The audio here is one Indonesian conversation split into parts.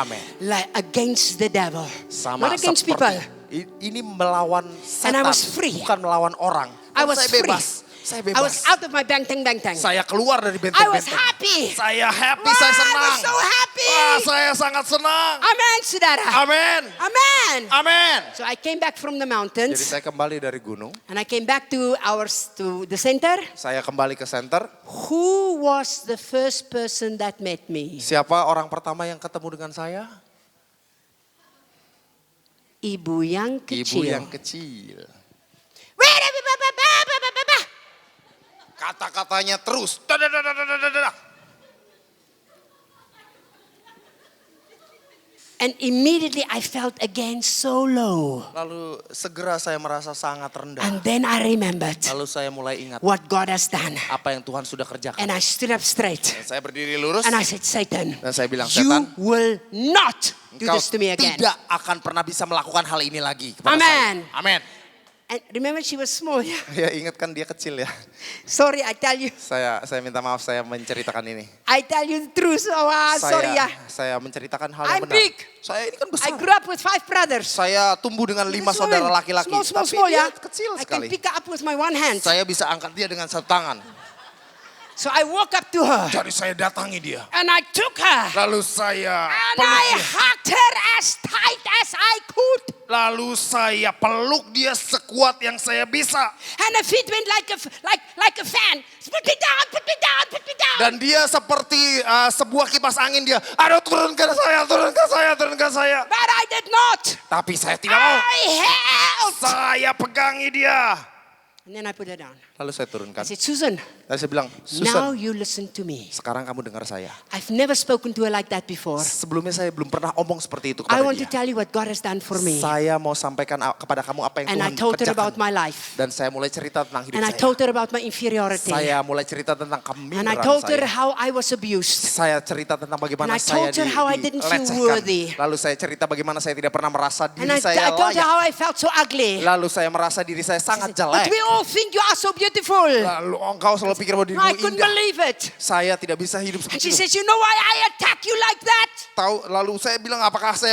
Amin. Like against the devil. Sama Not against people. Ini melawan And I setan, was free. bukan melawan orang. I Dan was saya free. bebas. Saya bebas. I was out of my bangtang. Saya keluar dari I benteng-benteng. was happy. Saya happy, Wah, saya I senang. was so happy. Wah, saya sangat senang. Amen, saudara. Amin. Amen. Amin. So I came back from the Jadi mountains saya kembali dari gunung. and I came back to the center. Saya kembali ke center. Who was the first person that met me? Siapa orang pertama yang ketemu dengan saya? Ibu yang Ibu kecil. yang kecil. Kata-katanya terus. Dadadadadadadada. And immediately I felt again so low. Lalu segera saya merasa sangat rendah. And then I remembered Lalu saya mulai ingat what God has done. apa yang Tuhan sudah kerjakan. And I stood up straight. Dan saya berdiri lurus And I said, Satan, dan saya bilang, you setan, will not do engkau this to me again. tidak akan pernah bisa melakukan hal ini lagi kepada Amen. saya. Amin. And remember she was small. Ya ingat kan dia kecil ya. Sorry, I tell you. Saya minta maaf saya menceritakan ini. I tell you the truth. Oh, sorry ya. Saya menceritakan hal yang I'm benar. big. Saya ini kan I besar. grew up with 5 brothers. Saya tumbuh dengan 5 saudara laki-laki. Small, Tapi small, dia ya. kecil I can sekali. pick her up with my one hand. Saya bisa angkat dia dengan satu tangan. So I walk up to her. Jadi saya datangi dia. And I took her. Lalu saya And peluk I dia. hugged her as tight as I could. Lalu saya peluk dia sekuat yang saya bisa. And her feet went like a fan. Put me down, put me down, put me down. Dan dia seperti sebuah kipas angin dia. Aduh turunkan saya, turunkan saya, turunkan saya. But I did not. Tapi saya tidak mau. I held. Saya pegangi dia. And then I put her down. Lalu saya I turunkan. said, Susan, Lalu saya bilang, now Susan, you listen to me. sekarang kamu dengar saya. I've never spoken to her like that before. Sebelumnya saya belum pernah omong seperti itu I kepada want to dia. tell you what God has done for me. Saya mau sampaikan kepada kamu apa yang And I Tuhan told her kerjakan. about my life. Dan saya mulai cerita tentang hidup And I saya. told her about my inferiority. Saya mulai cerita tentang And I keminderan told her saya. how I was abused. Saya cerita tentang bagaimana And I saya told her how I didn't feel dilecehkan. worthy. Lalu saya cerita bagaimana saya tidak pernah merasa And diri saya I told her layak. how I felt so ugly. Lalu saya merasa diri saya sangat But jelek. we all think you are so beautiful. Lalu engkau selalu pikir bahwa No, I dirimu couldn't indah. believe it. Saya tidak bisa hidup And she seperti itu. says, you know why I attack you like that? Lalu saya bilang, apakah saya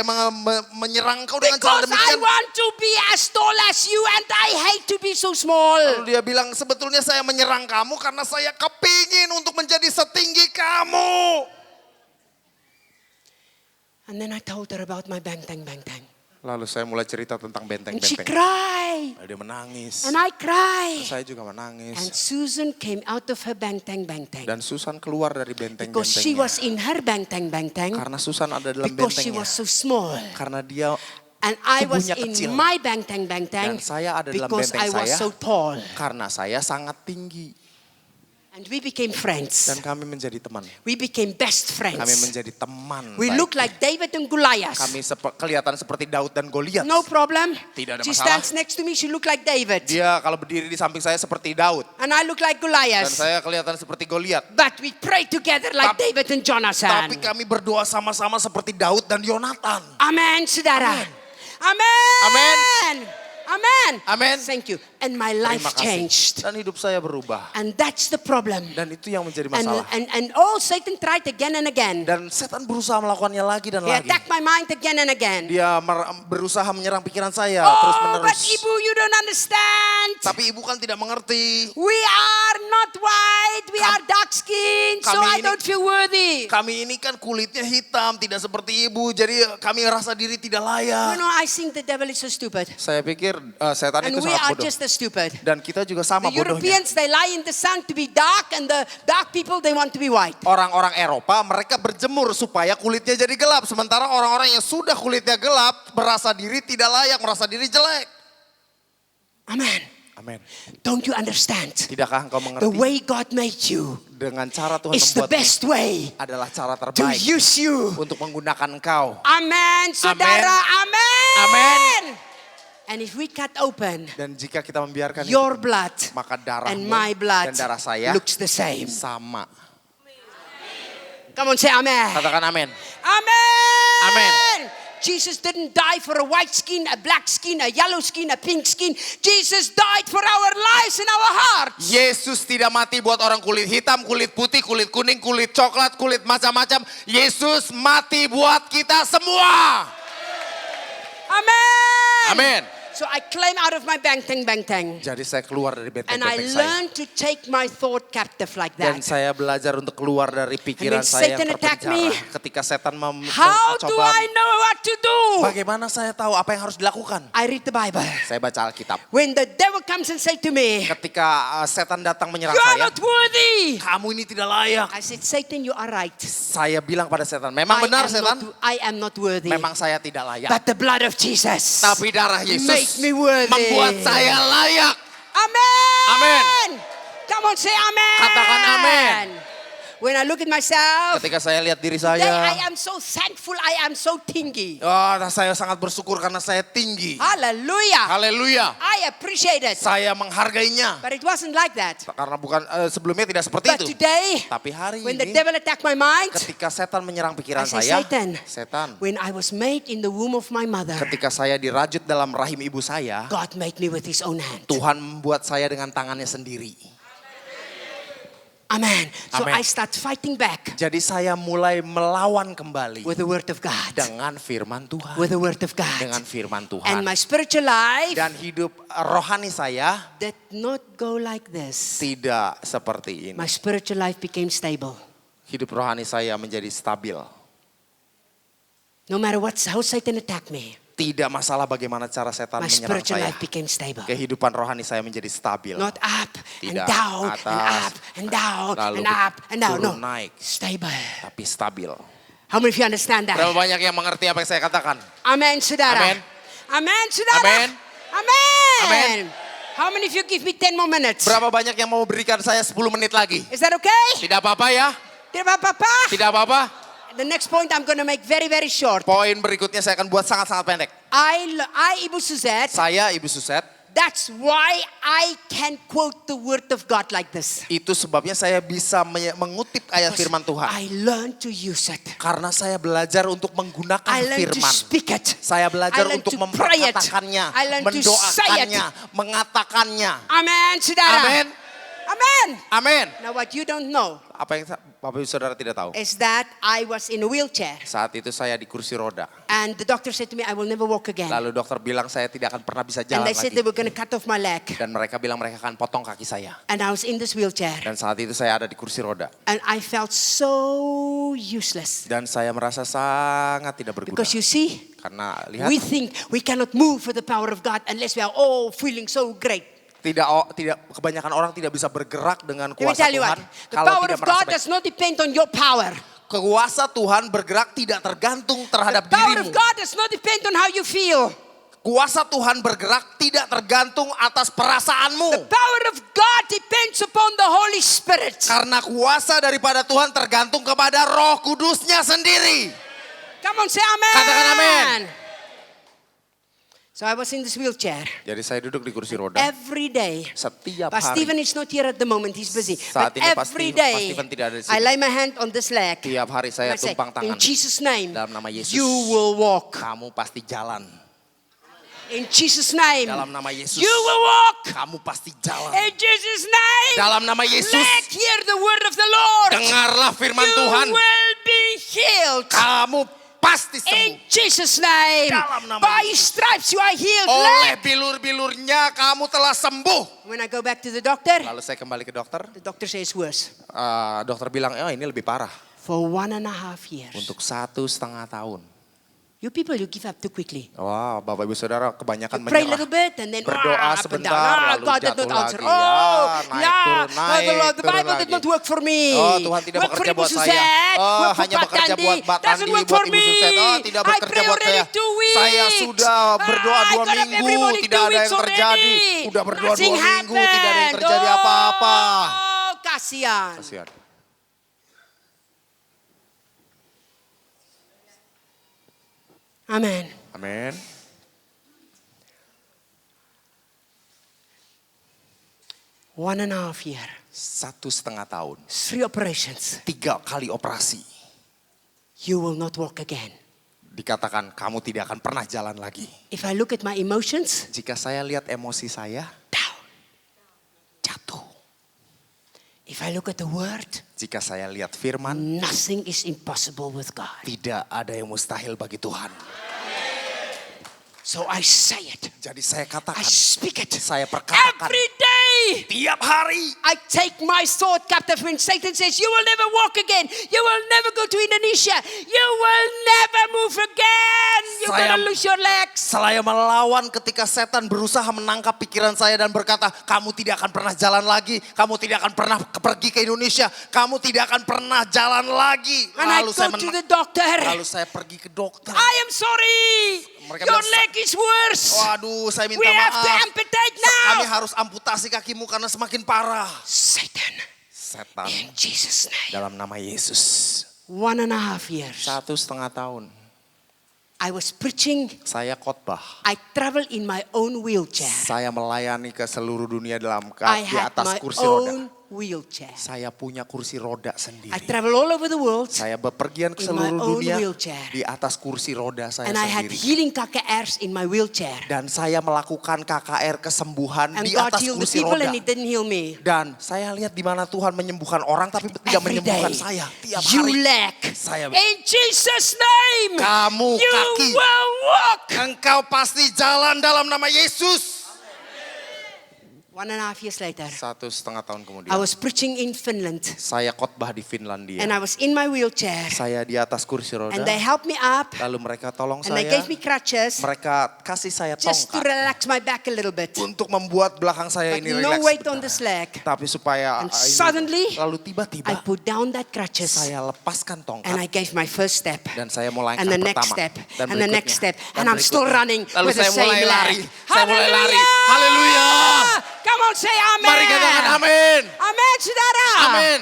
menyerang kau dengan cara Because I demikian? want to be as tall as you and I hate to be so small. Lalu dia bilang, sebetulnya saya menyerang kamu karena saya kepingin untuk menjadi setinggi kamu. And then I told her about my bangtang. Lalu saya mulai cerita tentang And she benteng-benteng. cried. Lalu dia menangis. And I cried. Saya juga menangis. And Susan came out of her bangtang. Dan Susan keluar dari Because she benteng-bentengnya. was in her bangtang. Karena Susan ada dalam Because she bentengnya. was so small. Karena dia And I was tubuhnya in kecil. my bangtang. Dan saya ada dalam Because I benteng was saya. so tall. Karena saya sangat tinggi. And we became friends. Dan kami menjadi teman. We became best Kami friends. menjadi teman. We baik. look like David and Goliath. Kami kelihatan seperti Daud dan Goliat. No problem. Tidak ada She masalah. stands next to me. She look like David. Dia kalau berdiri di samping saya seperti Daud. And I look like Dan Goliath. saya kelihatan seperti Goliat. But we pray together like Tapi- David and Jonathan. Tapi kami berdoa sama-sama seperti Daud dan Yonatan. Amen, saudara. Amen. Amen. Amen. Amen. Thank you. And my life Terima kasih. changed. Dan hidup saya berubah. And that's the problem. Dan itu yang menjadi And, masalah. and Satan tried again and again. Dan setan berusaha melakukannya lagi dan He lagi. attacked my mind again and again. Dia berusaha menyerang pikiran saya Oh, terus but menerus. Ibu, you don't understand. Tapi ibu kan tidak mengerti. We are not white. We are dark skinned. So I kami ini- don't feel worthy. Kami ini kan kulitnya hitam, tidak seperti ibu. Jadi kami merasa diri tidak You layak. know, I think the devil is so stupid. Saya pikir setan And itu we sangat are bodoh. just as stupid. Dan kita juga sama The bodohnya. Europeans, they lie in the sun to be dark, and the dark people, they want to be white. Orang-orang Eropa mereka berjemur supaya kulitnya jadi gelap. Sementara orang-orang yang sudah kulitnya gelap merasa diri tidak layak, merasa diri jelek. Amen. Amin. Don't you understand? Tidakkah engkau The mengerti? way God made you Dengan cara Tuhan is the membuatmu best way adalah cara to terbaik use you. untuk menggunakan engkau. Amen, saudara. Amen. Amen. And if we cut open, Dan jika kita membiarkan your blood maka darahmu and my blood dan darah saya looks the same. sama. Come on, say amen. Katakan amin. Amen. Amen. Jesus didn't die for a white skin, a black skin, a yellow skin, a pink skin. Jesus died for our lives and our hearts. Yesus tidak mati buat orang kulit hitam, kulit putih, kulit kuning, kulit coklat, kulit macam-macam. Yesus mati buat kita semua. Amen. Amin. So I climb out of my bangtang. Jadi saya keluar dari And I benteng-benteng saya. learned to take my thought captive like Dan that. saya belajar untuk keluar dari pikiran And when saya Satan yang attack terpenjara. me, Ketika setan How do mencoba, I know what to do? bagaimana saya tahu apa yang harus dilakukan? I read the Bible. Saya baca Alkitab. When the devil comes and say to me, Ketika setan datang menyerang you are saya, not worthy. kamu ini tidak layak. I said, Satan, you are right. Saya bilang pada setan, memang benar setan, I am not worthy. memang saya tidak layak. But the blood of Jesus Tapi darah make Yesus me worthy. membuat saya layak. Amen. Amen. Come on, say amen. Katakan amen. When I look at myself, Ketika saya lihat diri today saya, I am so thankful. I am so tinggi. saya sangat bersyukur karena saya tinggi. Hallelujah. Haleluya. I appreciate it. Saya menghargainya. But it wasn't like that. Karena bukan sebelumnya tidak seperti But itu. today, Tapi hari when the ini, devil attacked my mind, ketika setan menyerang pikiran I say, saya, Satan, when I was made in the womb of my mother, ketika saya dirajut dalam rahim ibu saya, God made me with his own hand. Tuhan membuat saya dengan tangannya sendiri. Amen. So Amen. I start fighting back Jadi saya mulai melawan kembali with the word of God. dengan firman Tuhan. With the word of God. Dengan firman And Tuhan. my spiritual life Dan hidup rohani saya did not go like this. tidak seperti ini. My spiritual life became stable. Hidup rohani saya menjadi stabil. No matter how Satan attacked me, Tidak masalah bagaimana cara setan my menyerang spiritual saya. life became stable. Kehidupan rohani saya menjadi stabil. Not up and Tidak down and atas, up and down lalu and up and down. No, turun naik. stable. Tapi stabil. How many of you understand Berapa that? banyak yang mengerti apa yang saya katakan? Amen, saudara. Amen. Amen, saudara. Amen. Amen. Amen. How many of you give me 10 more minutes? Berapa banyak yang mau berikan saya 10 menit lagi? Is that okay? Tidak apa-apa ya? Tidak apa-apa? Tidak apa-apa. The next point I'm going to make very, very short. Poin berikutnya saya akan buat sangat-sangat pendek. Ibu Suzette, Saya, Ibu Suset, that's why I can quote the word of God like this. itu sebabnya saya bisa mengutip ayat firman Tuhan. I learned to use it. Karena saya belajar untuk menggunakan I learned to firman. speak it. Saya belajar I learned untuk to pray it. memperkatakannya, I learned to say it. mendoakannya, mengatakannya. Amen, saudara. Amin. Amen. Amin. Now what you don't know Apa yang Bapak Ibu Saudara tidak tahu? is that I was in a wheelchair. Saat itu saya di kursi roda. And the doctor said to me, I will never walk again. Lalu dokter bilang saya tidak akan pernah bisa And jalan they said lagi. they were going to cut off my leg. Dan mereka bilang mereka akan potong kaki saya. And I was in this wheelchair. Dan saat itu saya ada di kursi roda. And I felt so useless. Dan saya merasa sangat tidak berguna. Because you see, Karena lihat, we think we cannot move for the power of God unless we are all feeling so great. tidak kebanyakan orang tidak bisa bergerak dengan Let me kuasa tell you Tuhan. what, the Kalau power tidak of merasa God baik. does not depend on your power. Kuasa Tuhan bergerak tidak tergantung The terhadap power dirimu. of God does not depend on how you feel. Kuasa Tuhan bergerak tidak tergantung atas perasaanmu. The power of God depends upon the Holy Spirit. Karena kuasa daripada Tuhan tergantung kepada Roh Kudusnya sendiri. Come on, say amen. Katakan amen. So I was in this wheelchair Jadi saya duduk di kursi roda. every day. Setiap But hari. Stephen is not here at the moment, he's busy. Saat But ini every Pak day, Stephen tidak ada di sini. I lay my hand on this leg. Tiap hari saya I say, tumpang tangan. in Jesus' name, Dalam nama Yesus. you will walk. Kamu pasti jalan. In Jesus' name, Dalam nama Yesus. you will walk. Kamu pasti jalan. In Jesus' name, Dalam nama Yesus. let hear the word of the Lord. Dengarlah firman You Tuhan. will be healed. Kamu pasti In sembuh. Jesus' name, Dalam nama by Yesus. stripes you are healed. Oleh bilur-bilurnya kamu telah sembuh. When I go back to the doctor, Lalu saya kembali ke dokter. the doctor says worse. Dokter bilang, ini lebih parah. For 1.5 years. Untuk 1,5 tahun. You people, you give up too quickly. Wah, Bapak Ibu Saudara kebanyakan Pray a menyerah. little bit and then Berdoa up and sebentar, down. lalu God did jatuh not answer. lagi. Oh, Naik, yeah. turun, naik, The turun Bible did lagi. not work for me. Oh, Tuhan tidak Work for bekerja Ibu buat saya. Suzette, Oh, work for hanya Pak bekerja Kandi. buat Pak Doesn't Kandi, work buat for Ibu me. Suzette. Oh, tidak I bekerja pray buat already saya. 2 weeks. Saya sudah berdoa 2 I got up every minggu, morning, tidak 2 ada yang weeks terjadi. already. Udah berdoa 2 Nothing minggu, tidak ada yang happened. terjadi apa-apa. Oh, kasihan. Kasihan. Amen. Amin. One and a half year. 1,5 tahun. 3 operations. 3 kali operasi. You will not walk again. Dikatakan kamu tidak akan pernah jalan lagi. If I look at my emotions, Jika saya lihat emosi saya down. jatuh. If I look at the word, Jika saya lihat firman, nothing is impossible with God. tidak ada yang mustahil bagi Tuhan. So I say it. Jadi saya I katakan, speak it. saya perkatakan Every day. tiap hari. I take my thought captive when Satan says, you will never walk again. You will never go to Indonesia. You will never move again. You're going to lose your legs. Saya melawan ketika setan berusaha menangkap pikiran saya dan berkata, kamu tidak akan pernah jalan lagi. Kamu tidak akan pernah pergi ke Indonesia. Kamu tidak akan pernah jalan lagi. And I go to the doctor. Lalu saya pergi ke dokter. I am sorry. Mereka Your bilang, leg is worse. Waduh, saya minta We have to maaf. amputate now. Kami harus amputasi kakimu karena semakin parah. Satan, Setan in Jesus' name. dalam nama Yesus. 1.5 years. 1,5 tahun I was preaching. saya khotbah. I travel in my own wheelchair. Saya melayani ke seluruh dunia I di had atas my kursi roda. own wheelchair. Saya punya kursi roda I sendiri. travel all over the world. Saya bepergian ke in my seluruh own dunia wheelchair. di atas kursi roda saya And I had sendiri. healing KKRs in my wheelchair. Dan saya melakukan KKR kesembuhan And di God atas healed the kursi people roda. and He didn't heal me. Dan saya lihat di mana Tuhan menyembuhkan orang tapi tidak Every menyembuhkan day, saya. Tiap you hari lack. saya In Jesus' name, kamu you kaki. will walk. Engkau pasti jalan dalam nama Yesus. 1.5 years later, 1,5 tahun kemudian. I was preaching in Finland. Saya khotbah di Finlandia. And I was in my wheelchair. Saya di atas kursi roda. And they helped me up. Lalu mereka tolong And they saya. gave me crutches. Mereka kasih saya Just to tongkat relax my back a little bit. untuk membuat belakang saya But ini no rileks weight on sebentar. this leg. Tapi supaya And suddenly, lalu tiba-tiba I put down that crutches. saya lepaskan And tongkat I gave my first step. dan saya mulai And the next pertama step. dan And the next berikutnya, step. dan And I'm still berikutnya. running Lalu with the saya same mulai lari. leg. Saya mulai lari. Haleluya. Come on, say amen. Mari katakan amin. Amen, saudara. Amin.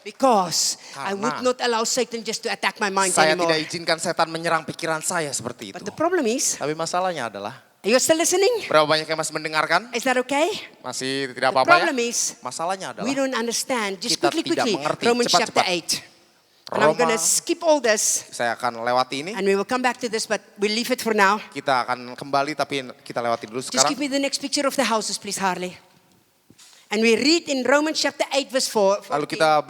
Because I Karena would not allow Satan just to attack my mind Saya anymore. tidak izinkan setan menyerang pikiran saya seperti itu. But the problem is, Tapi masalahnya adalah, are you still listening? berapa banyak yang masih mendengarkan? Is that okay? Masih tidak The apa-apa ya? problem is, Masalahnya adalah we don't understand. Just kita quickly, tidak quickly. mengerti. Romans Cepat, chapter cepat. 8. And I'm going Roma, to skip all this. saya akan lewati ini. And we will come back to this, but we'll leave it for now. Kita akan kembali tapi kita lewati dulu Just sekarang. give me the next picture of the houses, please, Harley. And we read in Romans chapter 8, verse 4. Lalu kita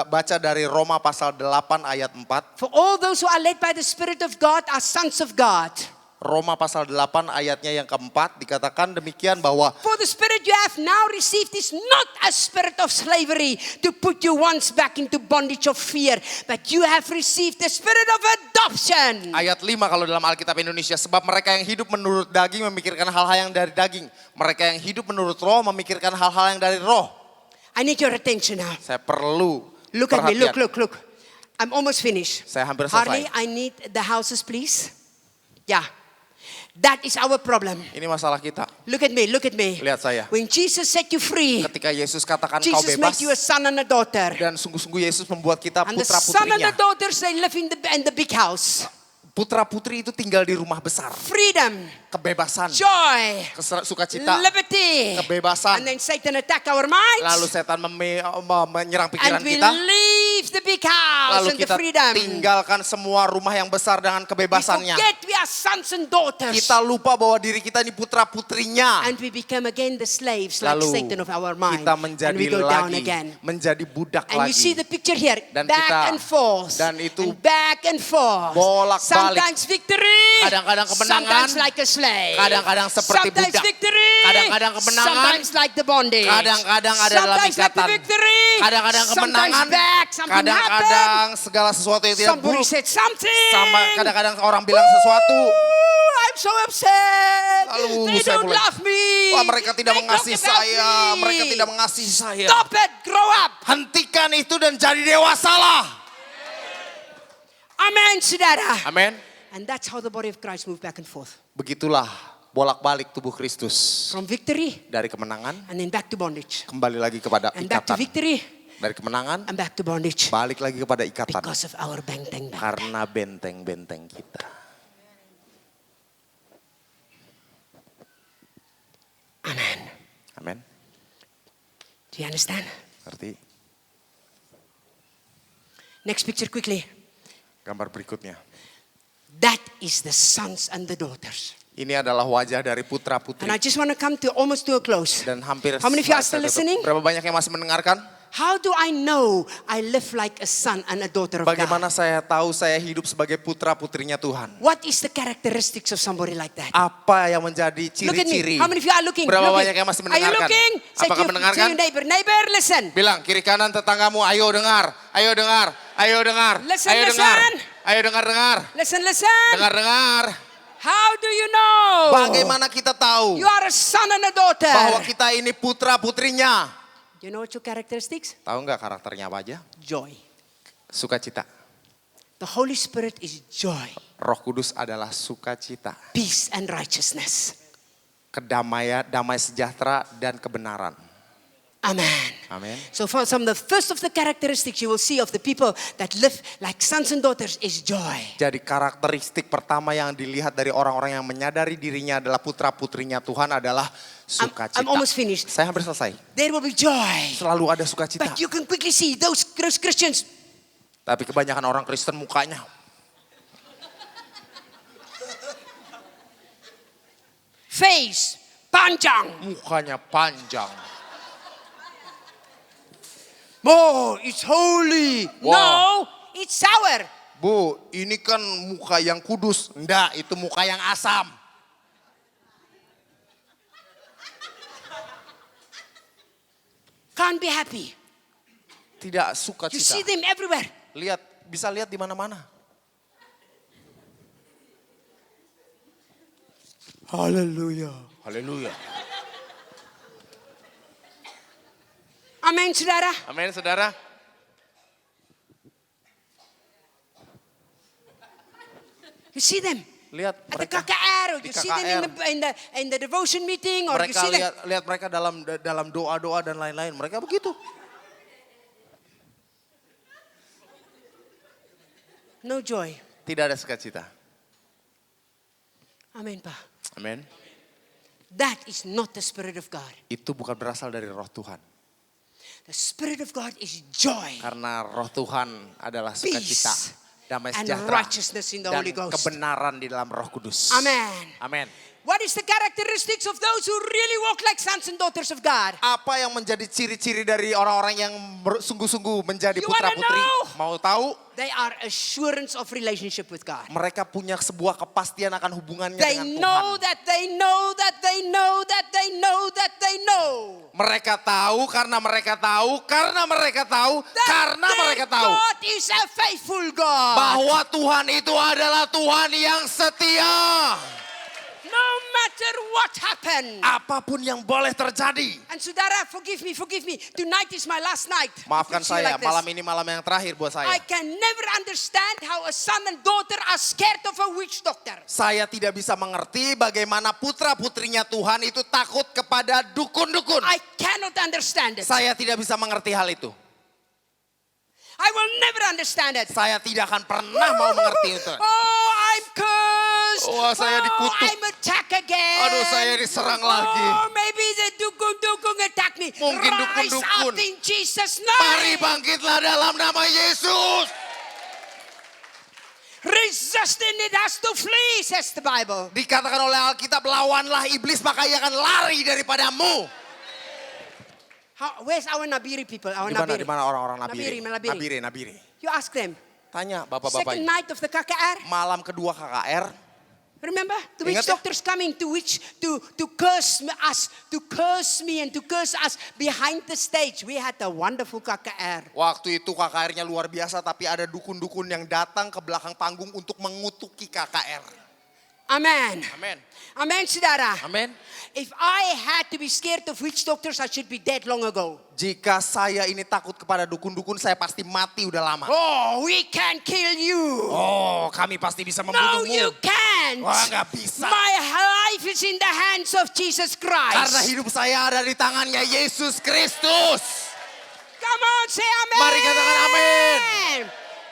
baca dari Roma pasal 8 ayat 4. For all those who are led by the Spirit of God are sons of God. Roma pasal 8 ayatnya yang keempat dikatakan demikian bahwa For the Spirit you have now received is not a spirit of slavery to put you once back into bondage of fear. But you have received the spirit of adoption. ayat 5 kalau dalam Alkitab Indonesia. Sebab mereka yang hidup menurut daging memikirkan hal-hal yang dari daging. Mereka yang hidup menurut roh memikirkan hal-hal yang dari roh. I need your attention now. Saya perlu Look at me, perhatian. look. I'm almost finished. Saya hampir selesai. Harley, I need the houses, please. Yeah. That is our problem. Ini masalah kita. Look at me. Lihat saya. When Jesus set you free, Ketika Yesus katakan kau Jesus bebas. made you a son and a daughter. Dan sungguh-sungguh Yesus membuat kita And the son and putra-putrinya. the daughters, they live in the big house. Putra-putri itu tinggal di rumah besar. Freedom, Kebebasan, joy, sukacita, liberty. kebebasan. And then Satan attack our minds. Lalu setan menyerang pikiran And we kita. leave the big house Lalu and the kita freedom. tinggalkan semua rumah yang besar dengan We kebebasannya. forget we are sons and daughters. Kita lupa bahwa diri kita ini putra-putrinya. And we become again the slaves like Lalu Satan of our mind. kita And menjadi we go down lagi, again. menjadi budak And you see lagi. the picture here, Dan back kita- and forth, dan itu and back and forth. bolak-balik. Sometimes victory, Kadang-kadang kemenangan, sometimes like a slave. kadang-kadang seperti sometimes budak. victory, Kadang-kadang kemenangan, sometimes like the bondage. kadang-kadang ada dalam sometimes like the ikatan. victory, Kadang-kadang kemenangan, sometimes back, something kadang-kadang segala sesuatu yang happened. tidak Somebody buruk. said something. Sama kadang-kadang orang bilang sesuatu. I'm so upset. Lalu They saya don't mulai, love me. wah mereka tidak They mengasihi talk about saya, me. mereka tidak mengasihi saya. Stop it, grow up. Hentikan itu dan jadi dewasalah. Amen, saudara. Amin. And that's how the body of Christ move back and forth. Begitulah bolak-balik tubuh Kristus. From victory Dari kemenangan, and then back to bondage. kembali lagi kepada And back to ikatan. victory Dari kemenangan, and back to bondage. balik lagi kepada ikatan. Because of our benteng. Karena benteng-benteng kita. Amen. Amin. Do you understand? Ngerti? Next picture quickly. Gambar berikutnya. That is the sons and the daughters. Ini adalah wajah dari putra-putri. And I just want to come to almost to a close. Dan hampir How many of you are still selesai tutup. listening? Berapa banyak yang masih mendengarkan? How do I know I live like a son and a daughter of Bagaimana God? saya tahu saya hidup sebagai putra-putrinya Tuhan? What is the characteristics of somebody like that? Apa yang menjadi Look at me. ciri-ciri? How many of you are looking? Berapa Looking. banyak yang masih Are you mendengarkan? looking? Say Apakah to mendengarkan? your neighbor, neighbor, listen. Bilang kiri kanan tetanggamu, ayo dengar, ayo dengar, ayo dengar, Listen, ayo dengar, listen. ayo dengar, Listen, listen. dengar. How do you know? Bagaimana kita tahu You are a son and a daughter. bahwa kita ini putra-putrinya? You know what your characteristics? Tahu nggak karakternya apa aja? Joy. Sukacita. The Holy Spirit is joy, Roh Kudus adalah sukacita, peace, and righteousness. kedamaian, damai sejahtera dan kebenaran. Amen. Amin. So for some of the first of the characteristics you will see of the people that live like sons and daughters is joy. Jadi karakteristik pertama yang dilihat dari orang-orang yang menyadari dirinya adalah putra-putrinya Tuhan adalah sukacita. I'm almost finished. Saya hampir selesai. There will be joy. Selalu ada sukacita. But you can quickly see those Christians. Tapi kebanyakan orang Kristen mukanya Face, panjang. mukanya panjang. Oh, it's holy. Wow. No, it's sour. Bu, ini kan muka yang kudus. Enggak, itu muka yang asam. Can't be happy. Tidak You sukacita. see them everywhere. Bisa lihat di mana-mana. Hallelujah. Haleluya. Amin, saudara. Amin, saudara. You see them Lihat at the mereka. KKR, or Di you see them in the devotion meeting, or you Mereka see them. lihat mereka dalam doa-doa dan lain-lain. Mereka begitu. No joy. Tidak ada sukacita. Amen, Pak. Amin. That is not the Spirit of God. Itu bukan berasal dari roh Tuhan. The Spirit of God is joy, Karena roh Tuhan adalah sukacita, peace, damai and sejahtera, righteousness in the dan Holy Ghost. kebenaran di dalam Roh Kudus. Amen. Amin. What is the characteristics of those who really walk like sons and daughters of God? Apa yang menjadi ciri-ciri dari orang-orang yang sungguh-sungguh menjadi You wanna putra-putri? know? Mau tahu? They are assurance of relationship with God. Mereka punya sebuah kepastian akan hubungannya They dengan know Tuhan. that they know that they know that they know that they know. Mereka tahu karena mereka tahu, karena mereka tahu, That karena their mereka tahu. God is a faithful God. Bahwa Tuhan itu adalah Tuhan yang setia. No matter what happened. Apapun yang boleh terjadi. And saudara, forgive me. Tonight is my last night. Maafkan If you see saya, like this. malam ini malam yang terakhir buat saya. I can never understand how a son and daughter are scared of a witch doctor. Saya tidak bisa mengerti bagaimana putra-putrinya Tuhan itu takut kepada dukun-dukun. I cannot understand it. Saya tidak bisa mengerti hal itu. I will never understand it. Saya tidak akan pernah mau mengerti itu. Oh, I'm cursed. Wah, saya dikutuk. I'm attacked again. Aduh, saya diserang lagi. Oh, maybe the dukun attack me. Mungkin Rise dukun-dukun. up in Jesus' Mari name. bangkitlah dalam nama Yesus. Resist and it has to flee, says the Bible. Dikatakan oleh Alkitab, lawanlah iblis maka ia akan lari daripadamu. Where's our Nabiri people? Our Di mana orang-orang Nabiri. Nabiri? Nabiri. You ask them. Tanya Second bapak-bapak. night of the KKR. Malam kedua KKR. Remember, the witch Ingat ya? doctors coming to curse us, to curse me and to curse us behind the stage. We had a wonderful KKR. Waktu itu KKR-nya luar biasa, tapi ada dukun-dukun yang datang ke belakang panggung untuk mengutuki KKR. Amen. Amin. Amen, saudara. Amin. If I had to be scared of witch doctors, I should be dead long ago. Jika saya ini takut kepada dukun-dukun, saya pasti mati udah lama. Oh, we can kill you. Oh, kami pasti bisa No, membunuhmu. you can't. Wah, nggak bisa. My life is in the hands of Jesus Christ. Karena hidup saya ada di tangannya Yesus Kristus. Come on, say amen. Mari katakan amin.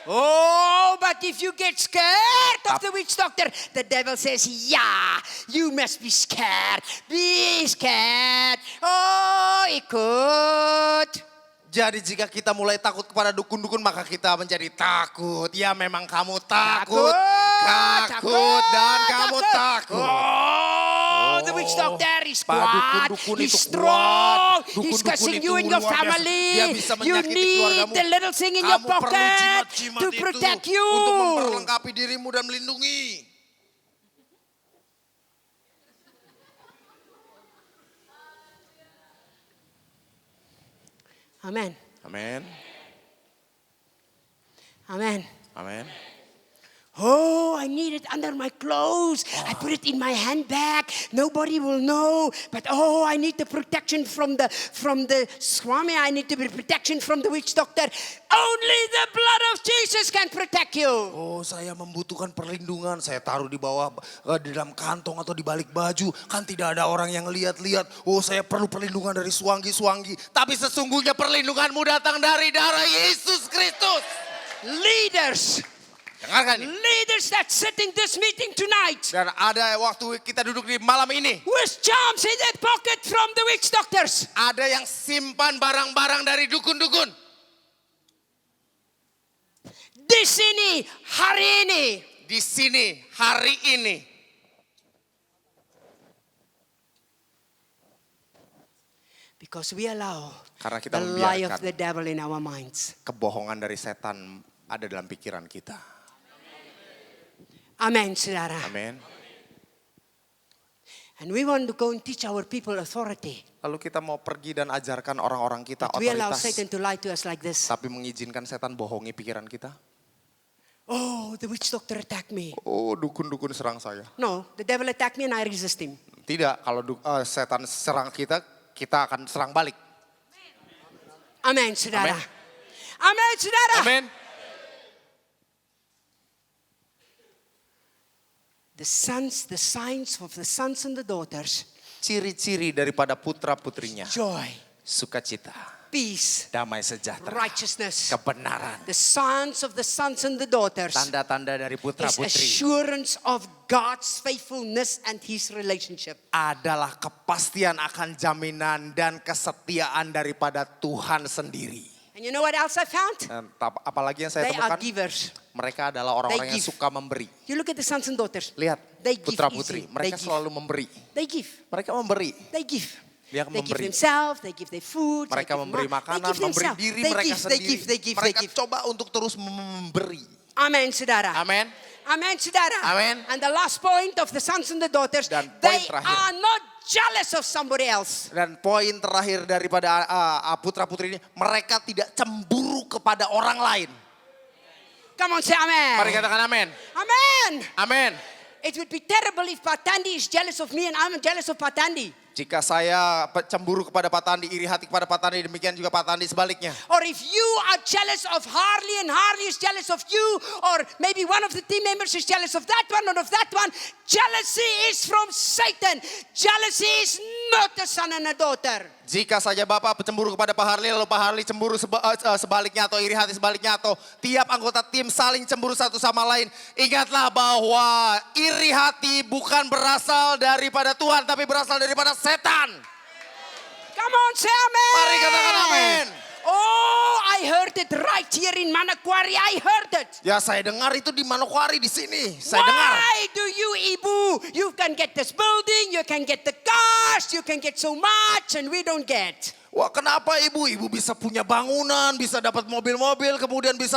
Oh, but if you get scared of the witch doctor, the devil says, yeah, you must be scared. Be scared. Oh, ikut. Jadi jika kita mulai takut kepada dukun-dukun maka kita menjadi takut. Ya memang kamu takut. Takut dan kamu takut. Oh, the witch doctor is Pak, kuat, dukun-dukun he's itu strong, kuat. he's Dukun-dukun cursing itu you in your luar biasa. family. Dia bisa You menyakiti need keluargamu. the little thing in your Kamu perlu pocket jimat-jimat to itu protect you. untuk memperlengkapi dirimu dan melindungi. Amen. Amin. Amen. Amin. Oh, I need it under my clothes. I put it in my handbag. Nobody will know. But oh, I need the protection from the Swami. I need the protection from the witch doctor. Only the blood of Jesus can protect you. Oh, saya membutuhkan perlindungan. Saya taruh di bawah, di dalam kantong atau di balik baju. Kan tidak ada orang yang lihat-lihat. Oh, saya perlu perlindungan dari suanggi-suanggi. Tapi sesungguhnya perlindunganmu datang dari darah Yesus Kristus. Leaders. Dengarkan ini. Leaders that sit in this meeting tonight. Dan ada waktu kita duduk di malam ini. With charms in their pocket from the witch doctors. Ada yang simpan barang-barang dari dukun-dukun. Di sini, hari ini. Di sini, hari ini. Because we allow Karena kita the lie of membiarkan the devil in our minds. kebohongan dari setan ada dalam pikiran kita. Amen, saudara. Amin. And we want to go and teach our people authority. Lalu kita mau pergi dan ajarkan orang-orang kita But we allow otoritas. Satan to lie to us like this. Tapi mengizinkan setan bohongi pikiran kita. Oh, the witch doctor attacked me. Oh, dukun-dukun serang saya. No, the devil attacked me and I resist him. Tidak, kalau setan serang kita, kita akan serang balik. Amen, saudara. Amen. Amen, saudara. Amin. The signs of the sons and the daughters. Ciri-ciri daripada putra-putrinya. Joy, Sukacita, peace, damai sejahtera, righteousness. kebenaran. The signs of the sons and the daughters Tanda-tanda dari is putra-putri assurance of God's faithfulness and His relationship. adalah kepastian akan jaminan dan kesetiaan daripada Tuhan sendiri. And you know what else I found? Dan apalagi yang saya They are temukan, givers. mereka adalah orang-orang They yang give. suka memberi. You look at the sons and daughters. Lihat, They give putra-putri, easy. mereka They give. selalu memberi. They give. Mereka memberi. They give. Dia They give memberi. themselves. They give their food. Mereka they give memberi they makanan, give memberi themselves. diri They mereka give, sendiri. They give. They give. They Mereka give. coba untuk terus memberi. Amen, saudara. Amin. Amen, saudara. Amen. And the last point of the sons and the daughters, Dan poin they terakhir. are not jealous of somebody else. Dan poin terakhir daripada putra-putri ini, mereka tidak cemburu kepada orang lain. Come on, say amen. Mari katakan amin. Amen. Amin. It would be terrible if Patandi is jealous of me and I'm jealous of Patandi. Jika saya cemburu kepada Pak Tandi, iri hati kepada Pak Tandi, demikian juga Pak Tandi sebaliknya. Or if you are jealous of Harley and Harley is jealous of you, or maybe one of the team members is jealous of that one or of that one, jealousy is from Satan. Jealousy is not a son and a daughter. Jika saja Bapak cemburu kepada Pak Harley, lalu Pak Harley cemburu sebaliknya atau iri hati sebaliknya, atau tiap anggota tim saling cemburu satu sama lain, ingatlah bahwa iri hati bukan berasal daripada Tuhan, tapi berasal daripada setan. Come on, say amen. Mari katakan amin. Oh, I heard it right here in Manokwari. I heard it. Ya, saya dengar itu di Manokwari di sini. Saya dengar. Why do you, Ibu? You can get this building, you can get the cars, you can get so much, and we don't get. Wah, kenapa ibu? Ibu bisa punya bangunan, bisa dapat mobil-mobil, kemudian bisa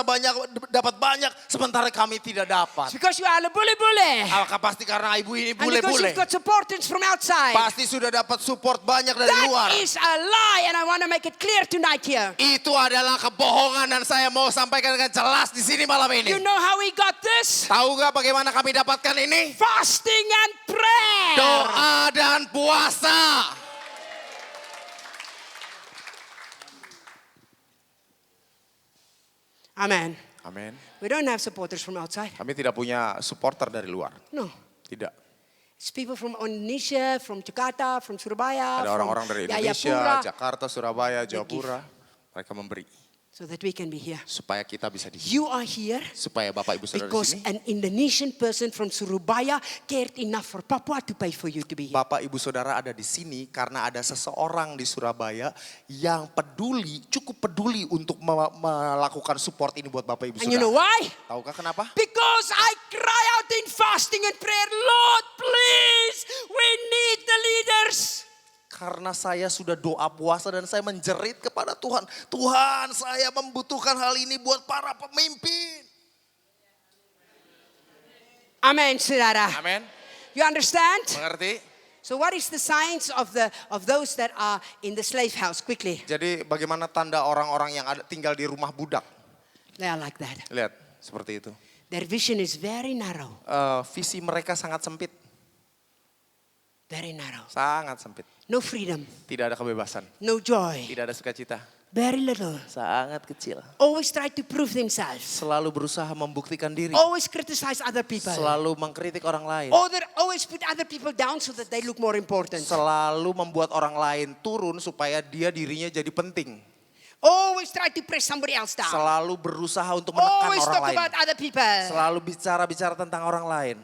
dapat banyak, sementara kami tidak dapat. Because you are a bully. Apakah pasti karena ibu ini And because bule-bule? you've got supporters from outside. Pasti sudah dapat support banyak dari luar. That is a lie, and I want to make it clear tonight here. Itu adalah kebohongan dan saya mau sampaikan dengan jelas di sini malam You ini. know how we got this? Tahu gak bagaimana kami dapatkan ini? Fasting and prayer. Doa dan puasa. Amen. Amin. We don't have supporters from outside. Kami tidak punya supporter dari luar. No. Tidak. It's people from Indonesia, from Jakarta, from Surabaya, Ada from orang-orang dari Indonesia, Jayapura. Jakarta, Surabaya, They give. Jayapura. Mereka memberi. so that we can be here. supaya kita bisa di sini. You are here Supaya Bapak Ibu Saudara di because sini. an Indonesian person from Surabaya cared enough for Papua to pay for you to be here. Bapak Ibu Saudara ada di sini karena ada seseorang di Surabaya yang peduli, cukup peduli untuk melakukan support ini buat Bapak Ibu And you know Saudara. why? Tahukah kenapa? Because I cry out in fasting and prayer, Lord, please, we need the leaders. Karena saya sudah doa puasa dan saya menjerit kepada Tuhan. Tuhan, saya membutuhkan hal ini buat para pemimpin. Amen, saudara. Amin. You understand? Mengerti? So what is the signs of those that are in the slave house? Quickly. Jadi bagaimana tanda orang-orang yang tinggal di rumah budak? They are like that. Lihat, seperti itu. Their vision is very narrow. Visi mereka sangat sempit. Very narrow. Sangat sempit. No freedom. Tidak ada kebebasan. No joy. Tidak ada sukacita. Very little. Sangat kecil. Always try to prove themselves. Selalu berusaha membuktikan diri. Always criticize other people. Selalu mengkritik orang lain. Always put other people down so that they look more important. Selalu membuat orang lain turun supaya dirinya jadi penting. Always try to press somebody else down. Selalu berusaha untuk menekan Always orang talk lain. about other people. Selalu bicara tentang orang lain.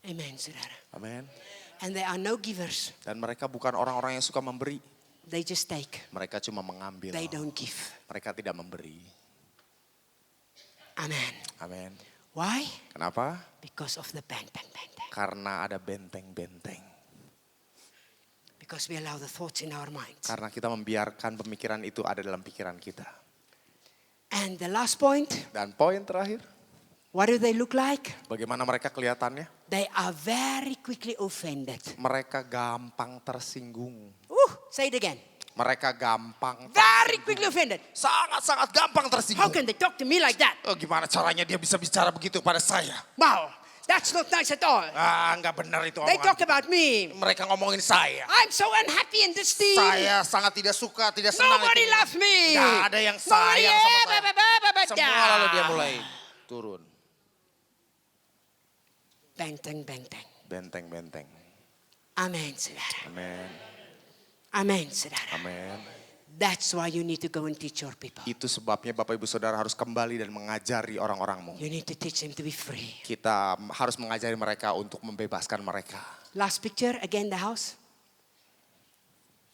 Amen, saudara. Amin. And they are no givers. Dan mereka bukan orang-orang yang suka memberi. They just take. Mereka cuma mengambil. They don't give. Mereka tidak memberi. Amen. Amin. Why? Kenapa? Because of the benteng. Karena ada benteng-benteng. Because we allow the thoughts in our minds. Karena kita membiarkan pemikiran itu ada dalam pikiran kita. And the last point, Dan poin terakhir, what do they look like? bagaimana mereka kelihatannya? They are very quickly offended. Mereka gampang tersinggung. Say it again. Mereka gampang Very quickly offended. sangat-sangat gampang How tersinggung. can they talk to me like that? Oh, gimana caranya dia bisa bicara begitu pada saya? Wow, that's not nice at all. Enggak benar itu They talk omongan. about me. Mereka ngomongin saya. I'm so unhappy in this team. Saya sangat tidak suka, tidak senang Nobody itu. loves me. Nggak ada yang Nobody sayang sama saya. Semua ever. lalu dia mulai turun. Benteng. Benteng-benteng. Amen, saudara. Amin. Amen, saudara. Amin. That's why you need to go and teach your people. Itu sebabnya Bapak Ibu Saudara harus kembali dan mengajari orang-orangmu. You need to teach them to be free. Kita harus mengajari mereka untuk membebaskan mereka. Last picture, again the house.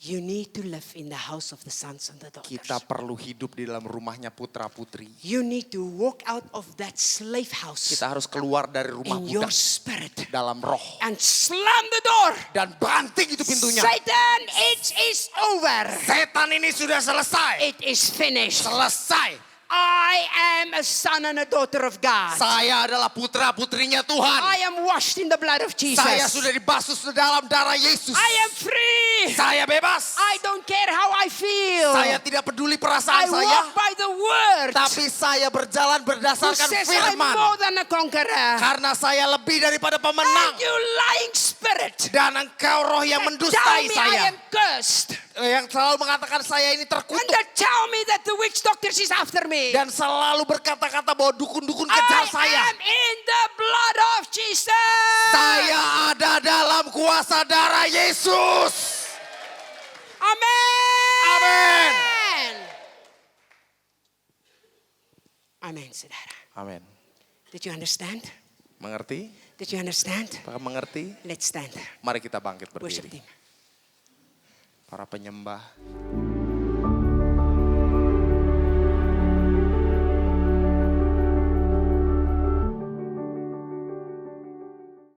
You need to live in the house of the sons and the daughters. Kita perlu hidup di dalam rumahnya putra-putri. You need to walk out of that slave house Kita harus keluar dari rumah in your budak spirit dalam roh. and slam the door. Dan banting itu pintunya. Satan, it is over. Setan ini sudah selesai. It is finished. Selesai. I am a son and a daughter of God. Saya adalah putra-putrinya Tuhan. I am washed in the blood of Jesus. Saya sudah dibasuh dalam darah Yesus. I am free. Saya bebas. I don't care how I feel. Saya tidak peduli I perasaan saya. walk by the word. Tapi saya berjalan Who berdasarkan says I'm firman. more than a conqueror. Karena saya lebih daripada And pemenang. you lying spirit. Dan engkau roh yang Tell mendustai me I saya. am cursed. Yang selalu mengatakan saya ini And terkutuk. they tell me that the witch doctors is after me. Dan selalu berkata-kata bahwa dukun-dukun kejar saya. I am in the blood of Jesus. Saya ada dalam kuasa darah Yesus. Amen. Amen. Amen, saudara. Amin. Did you understand? Mengerti? Did you understand? Apakah mengerti? Let's stand. Mari kita bangkit Worship berdiri. team. Para penyembah.